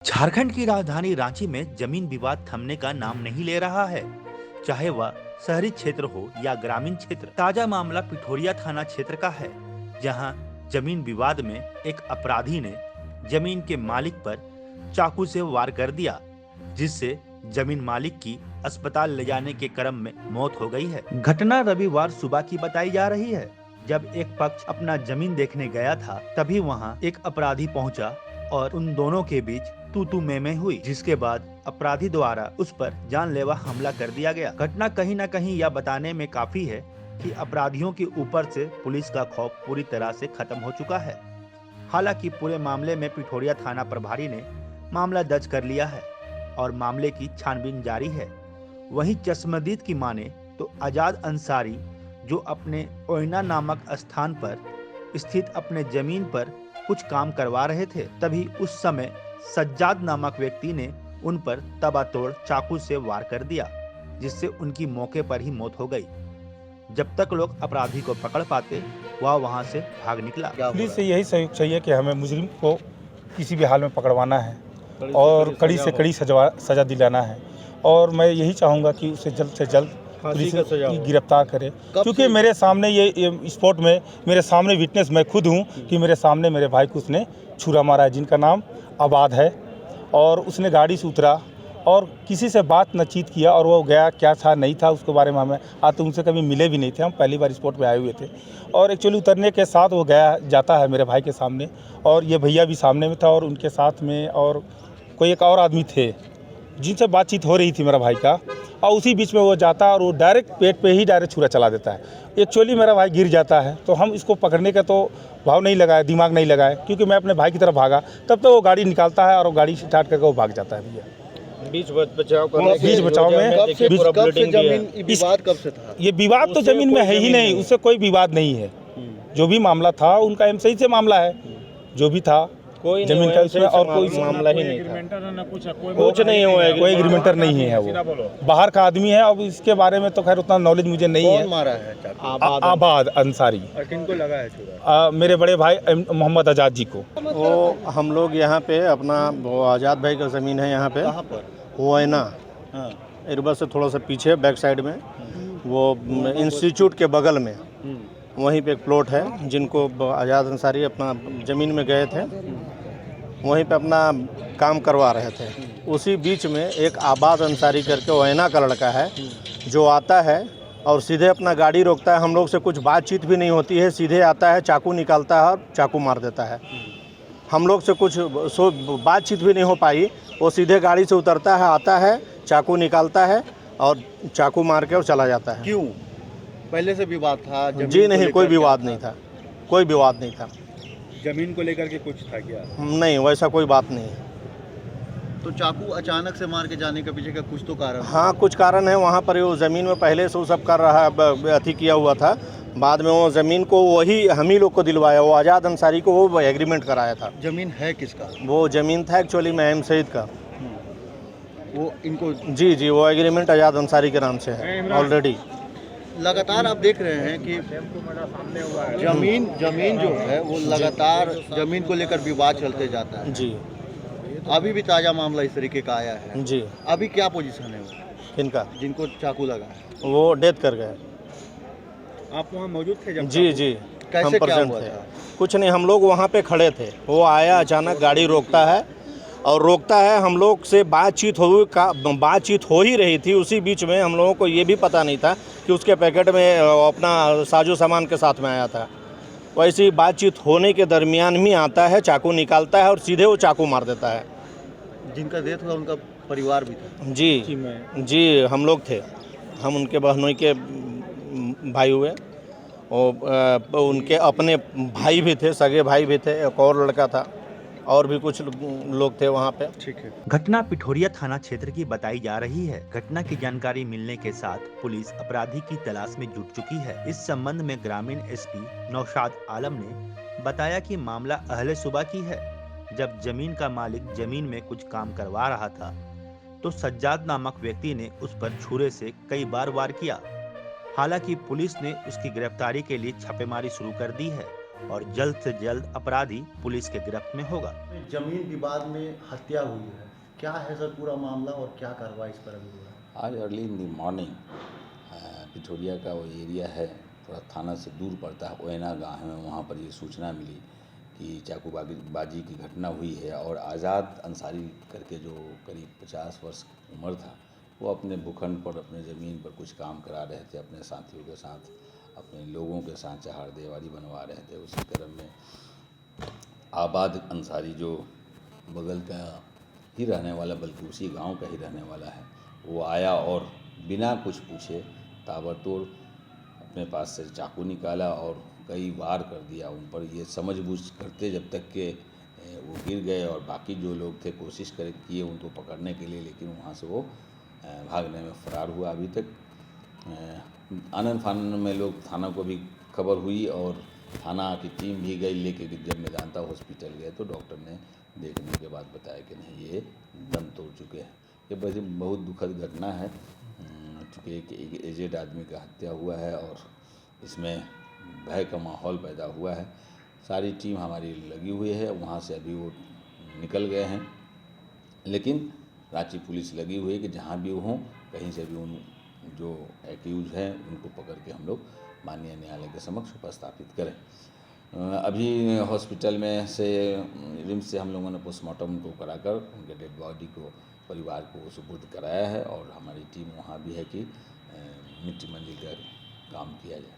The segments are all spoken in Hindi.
झारखंड की राजधानी रांची में जमीन विवाद थमने का नाम नहीं ले रहा है। चाहे वह शहरी क्षेत्र हो या ग्रामीण क्षेत्र। ताजा मामला पिठोरिया थाना क्षेत्र का है, जहां जमीन विवाद में एक अपराधी ने जमीन के मालिक पर चाकू से वार कर दिया, जिससे जमीन मालिक की अस्पताल ले जाने के क्रम में मौत हो गई है। घटना रविवार सुबह की बताई जा रही है। जब एक पक्ष अपना जमीन देखने गया था, तभी वहां एक अपराधी पहुंचा और उन दोनों के बीच तू मैं हुई, जिसके बाद अपराधी द्वारा उस पर जानलेवा हमला कर दिया गया। घटना कहीं न कहीं यह बताने में काफी है कि अपराधियों के ऊपर से पुलिस का खौफ पूरी तरह से खत्म हो चुका है। हालांकि पूरे मामले में पिठोरिया थाना प्रभारी ने मामला दर्ज कर लिया है और मामले की छानबीन जारी है। वहीं चश्मदीद की माने तो आजाद अंसारी, जो अपने ओयना नामक स्थान पर स्थित अपने जमीन पर कुछ काम करवा रहे थे, तभी उस समय सज्जाद नामक व्यक्ति ने उन पर तबातोड़ चाकू से वार कर दिया, जिससे उनकी मौके पर ही मौत हो गई। जब तक लोग अपराधी को पकड़ पाते, वह वहां से भाग निकला। पुलिस से यही सहयोग चाहिए कि हमें मुजरिम को किसी भी हाल में पकड़वाना है और कड़ी से कड़ी सजा दिलाना है। और मैं यही चाहूँगा कि उसे जल्द से जल्द पुलिस गिरफ्तार करे, क्योंकि मेरे सामने ये स्पॉट में मेरे सामने विटनेस मैं खुद हूँ कि मेरे सामने मेरे भाई को उसने छुरा मारा है, जिनका नाम आबाद है। और उसने गाड़ी से उतरा और किसी से बात नचीत किया और वो गया, क्या था नहीं था उसके बारे में हमें आज तो उनसे कभी मिले भी नहीं थे। हम पहली बार स्पॉट पे आए हुए थे और एक्चुअली उतरने के साथ वो गया जाता है मेरे भाई के सामने, और ये भैया भी सामने में था और उनके साथ में और कोई एक और आदमी थे जिनसे बातचीत हो रही थी मेरा भाई का, और उसी बीच में वो जाता है और वो डायरेक्ट पेट पे ही डायरेक्ट छुरा चला देता है। एक्चुअली मेरा भाई गिर जाता है, तो हम इसको पकड़ने का तो भाव नहीं लगाए, दिमाग नहीं लगाए, क्योंकि मैं अपने भाई की तरफ भागा, तब तो वो गाड़ी निकालता है और वो गाड़ी स्टार्ट करके वो भाग जाता है। भैया बीच बचाव में विवाद कब से था? ये विवाद तो जमीन में है ही नहीं, उससे कोई विवाद नहीं है। जो भी मामला था उनका एमसीई से मामला है, जो भी था कोई जमीन का उसमें और कोई मामला ही नहीं था, कुछ नहीं हुआ है, कोई एग्रीमेंटर नहीं है। वो बाहर का आदमी है। अब इसके बारे में तो खैर उतना नॉलेज मुझे नहीं है। कौन मारा है? आबाद अंसारी। और किनको लगा है छुरा? मेरे बड़े भाई मोहम्मद आजाद जी को। वो हम लोग यहाँ पे अपना वो आज़ाद भाई का ज़मीन है यहाँ पे, कहाँ पर? वो है ना इरबा से थोड़ा सा पीछे बैक साइड में, वो इंस्टीट्यूट के बगल में वहीं पे एक प्लॉट है, जिनको आज़ाद अंसारी अपना ज़मीन में गए थे, वहीं पे अपना काम करवा रहे थे। उसी बीच में एक आबाद अंसारी करके ओयना का लड़का है, जो आता है और सीधे अपना गाड़ी रोकता है। हम लोग से कुछ बातचीत भी नहीं होती है, सीधे आता है, चाकू निकालता है और चाकू मार देता है। हम लोग से कुछ बातचीत भी नहीं हो पाई, वो सीधे गाड़ी से उतरता है, आता है, चाकू निकालता है और चाकू मार के और चला जाता है। क्यों? पहले से विवाद था? जी नहीं, कोई विवाद नहीं था, कोई विवाद नहीं था। जमीन को लेकर के कुछ था क्या? नहीं, वैसा कोई बात नहीं। तो चाकू अचानक से मार के जाने के पीछे का कुछ तो कारण? हाँ, कुछ कारण है। वहाँ पर वो ज़मीन में पहले से वो सब कर रहा अथी किया हुआ था, बाद में वो ज़मीन को वही हम ही लोग को दिलवाया, वो आज़ाद अंसारी को वो एग्रीमेंट कराया था। जमीन है किसका? वो ज़मीन था एक्चुअली में सईद का। वो इनको जी, वो एग्रीमेंट आज़ाद अंसारी के नाम से है ऑलरेडी। लगातार आप देख रहे हैं कि जमीन जो है वो लगातार जमीन को लेकर विवाद चलते जाता है। जी, अभी भी ताज़ा मामला इस तरीके का आया है। जी। अभी क्या पोजीशन है? वो इनका जिनको चाकू लगा है वो डेथ कर गए। आप वहाँ मौजूद थे जब? जी, कैसे हम क्या प्रेजेंट हुआ थे। था? कुछ नहीं, हम लोग वहाँ पे खड़े थे, वो आया अचानक, गाड़ी रोकता है और रोकता है। हम लोग से बातचीत हो ही रही थी। उसी बीच में हम लोगों को ये भी पता नहीं था कि उसके पैकेट में अपना साजो सामान के साथ में आया था। वैसी बातचीत होने के दरमियान में आता है, चाकू निकालता है और सीधे वो चाकू मार देता है। जिनका डेथ हुआ उनका परिवार भी था? जी, हम लोग थे, हम उनके बहनोई के भाई हुए। और उनके अपने भाई भी थे, सगे भाई भी थे, एक और लड़का था, और भी कुछ लोग थे वहाँ पे। ठीक है। घटना पिठोरिया थाना क्षेत्र की बताई जा रही है। घटना की जानकारी मिलने के साथ पुलिस अपराधी की तलाश में जुट चुकी है। इस संबंध में ग्रामीण एसपी नौशाद आलम ने बताया कि मामला अहले सुबह की है। जब जमीन का मालिक जमीन में कुछ काम करवा रहा था, तो सज्जाद नामक व्यक्ति ने उस पर छुरे से कई बार वार किया। हालांकि पुलिस ने उसकी गिरफ्तारी के लिए छापेमारी शुरू कर दी है और जल्द से जल्द अपराधी पुलिस के गिरफ्त में होगा। जमीन विवाद में हत्या हुई है, क्या है सर पूरा मामला और क्या कार्रवाई इस पर अभी हुआ है? आज early in the morning Pithoria का वो एरिया है, थोड़ा थाना से दूर पड़ता है, ओयना गाँव है, वहाँ पर ये सूचना मिली कि चाकूबाजी की घटना हुई है और आज़ाद अंसारी करके जो करीब 50 वर्ष की उम्र था, वो अपने भूखंड पर अपने ज़मीन पर कुछ काम करा रहे थे, अपने साथियों के साथ, अपने लोगों के साथ चहार देवारी बनवा रहे थे। उसी क्रम में आबाद अंसारी जो बगल का ही रहने वाला, बल्कि उसी गांव का ही रहने वाला है, वो आया और बिना कुछ पूछे ताबड़तोड़ अपने पास से चाकू निकाला और कई वार कर दिया उन पर। ये समझबूझ करते जब तक के वो गिर गए और बाकी जो लोग थे कोशिश किए उनको पकड़ने के लिए, लेकिन वहाँ से वो भागने में फरार हुआ। अभी तक आनन फानन में लोग थाना को भी खबर हुई और थाना की टीम भी गई लेके, जब मेदांता हॉस्पिटल गए तो डॉक्टर ने देखने के बाद बताया कि नहीं, ये दम तोड़ चुके हैं। ये बहुत दुखद घटना है, चूँकि एक एजेड आदमी का हत्या हुआ है और इसमें भय का माहौल पैदा हुआ है। सारी टीम हमारी लगी हुई है, वहाँ से अभी वो निकल गए हैं, लेकिन रांची पुलिस लगी हुई है कि जहाँ भी हों, कहीं से भी उन जो एक्यूज हैं उनको पकड़ के हम लोग माननीय न्यायालय के समक्ष उपस्थापित करें। अभी हॉस्पिटल में से रिम्स से हम लोगों ने पोस्टमार्टम को कराकर उनके डेड बॉडी को परिवार को सुपुर्द कराया है और हमारी टीम वहाँ भी है कि मिट्टी मंजिल का काम किया जाए।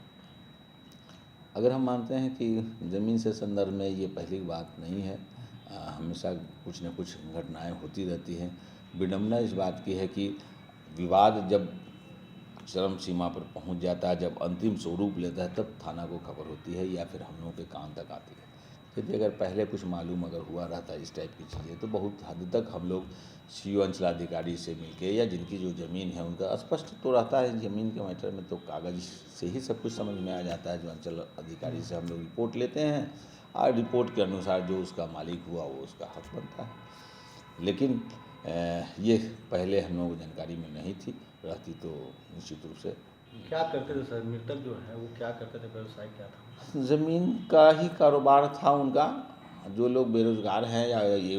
अगर हम मानते हैं कि ज़मीन से संदर्भ में ये पहली बात नहीं है, हमेशा कुछ न कुछ घटनाएं होती रहती हैं। विडंबना इस बात की है कि विवाद जब चरम सीमा पर पहुंच जाता है, जब अंतिम स्वरूप लेता है, तब थाना को खबर होती है या फिर हम लोगों के कान तक आती है। यदि अगर पहले कुछ मालूम अगर हुआ रहता इस टाइप की चीज़ें, तो बहुत हद तक हम लोग सीओ अंचलाधिकारी से मिलके या जिनकी जो ज़मीन है उनका स्पष्ट तो रहता है। ज़मीन के मैटर में तो कागज़ से ही सब कुछ समझ में आ जाता है। जो अंचल अधिकारी से हम लोग रिपोर्ट लेते हैं और रिपोर्ट के अनुसार जो उसका मालिक हुआ वो उसका हक बनता है। लेकिन ये पहले हम लोगों को जानकारी में नहीं थी, रहती तो निश्चित रूप से। क्या करते थे सर मृतक जो है, वो क्या करते थे, व्यवसाय क्या था? ज़मीन का ही कारोबार था उनका। जो लोग बेरोज़गार हैं या ये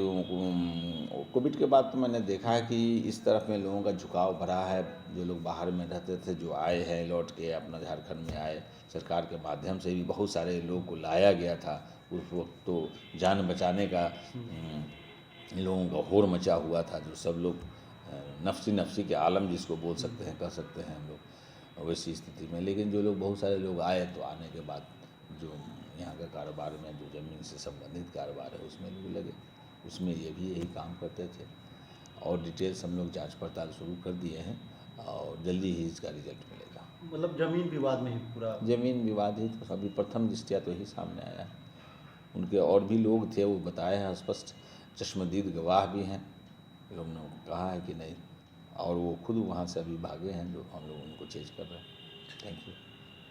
कोविड के बाद तो मैंने देखा है कि इस तरफ में लोगों का झुकाव भरा है। जो लोग बाहर में रहते थे, जो आए हैं लौट के अपना झारखंड में आए, सरकार के माध्यम से भी बहुत सारे लोगों को लाया गया था। उस वक्त तो जान बचाने का लोगों का होड़ मचा हुआ था, जो सब लोग नफसी के आलम जिसको बोल सकते हैं, कह सकते हैं हम लोग, वैसी स्थिति में। लेकिन जो लोग बहुत सारे लोग आए तो आने के बाद जो यहाँ का कारोबार में जो ज़मीन से संबंधित कारोबार है उसमें लोग लगे, उसमें ये भी यही काम करते थे। और डिटेल्स हम लोग जांच पड़ताल शुरू कर दिए हैं और जल्दी ही इसका रिजल्ट मिलेगा। मतलब जमीन विवाद में ही पूरा ज़मीन विवाद ही तो अभी प्रथम दृष्टया तो ही सामने आया है। उनके और भी लोग थे, वो बताए हैं स्पष्ट, चश्मदीद गवाह भी हैं, लोगों ने कहा है कि नहीं, और वो खुद वहाँ से अभी भागे हैं, जो हम लोग उनको चेज कर रहे हैं। Thank you.